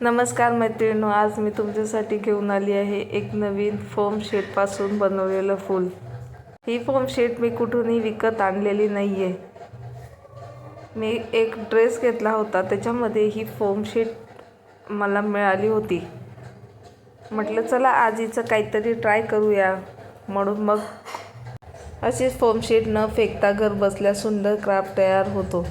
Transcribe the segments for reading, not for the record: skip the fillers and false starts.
नमस्कार मैत्रिणींनो, आज मी तुमच्यासाठी घेऊन आली आहे एक नवीन फोम शीटपासून बनवलेलं फूल। ही फोम शीट मी कुठूनही विकत आणलेली नाही आहे। मी एक ड्रेस घेतला होता, त्याच्यामध्ये ही फोम शीट मला मिळाली होती। म्हटलं चला आज हिचं काहीतरी ट्राय करूया, म्हणून मग अशीच फोम शीट न फेकता घर बसल्या सुंदर क्राफ्ट तयार होतो।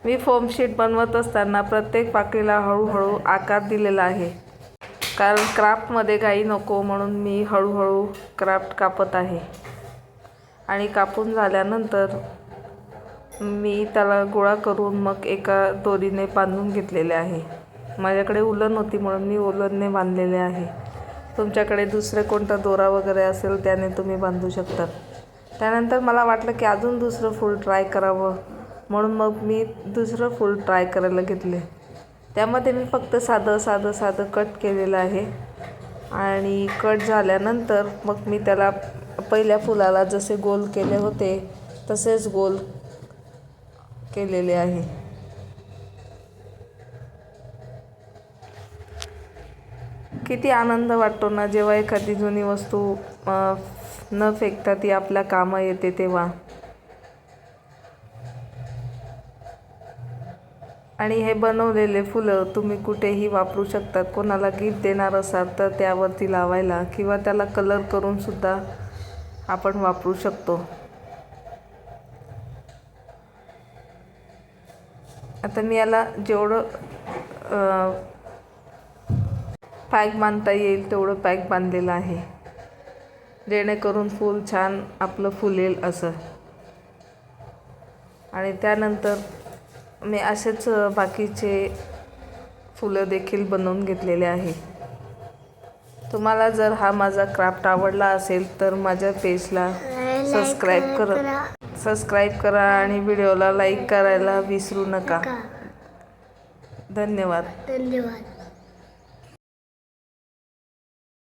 मी फोम शीट बनवत असताना प्रत्येक पाकळीला हळूहळू आकार दिलेला आहे, कारण क्राफ्टमध्ये घाई नको म्हणून मी हळूहळू क्राफ्ट कापत आहे। आणि कापून झाल्यानंतर मी त्याला गोळा करून मग एका दोरीने बांधून घेतलेले आहे। माझ्याकडे उलन होती म्हणून मी उलनने बांधलेले आहे। तुमच्याकडे दुसरे कोणता दोरा वगैरे असेल त्याने तुम्ही बांधू शकता। त्यानंतर मला वाटलं की अजून दुसरं फूल ट्राय करावं, म्हणून मग मी दुसरं फूल ट्राय करायला घेतले। त्यामध्ये मी फक्त साधं कट केलेलं आहे। आणि कट झाल्यानंतर मग मी त्याला पहिल्या फुलाला जसे गोल केले होते तसेच गोल केलेले आहे। किती आनंद वाटतो ना जेव्हा एखादी जुनी वस्तू न फेकता ती आपल्या कामं येते तेव्हा। आणि हे बनवलेले फुलं तुम्ही कुठेही वापरू शकतात। कोणाला गिफ्ट देणार असाल तर त्यावरती लावायला किंवा त्याला कलर करून सुद्धा आपण वापरू शकतो। आता मी याला जेवढं पॅक बांधता येईल तेवढं पॅक बांधलेलं आहे, जेणेकरून फूल छान आपलं फुलेल असं। आणि त्यानंतर मी असेच बाकीचे फुलं देखील बनवून घेतलेले आहे। तुम्हाला जर हा माझा क्राफ्ट आवडला असेल तर माझ्या पेजला सबस्क्राईब करा आणि व्हिडिओला लाईक करायला विसरू नका। धन्यवाद।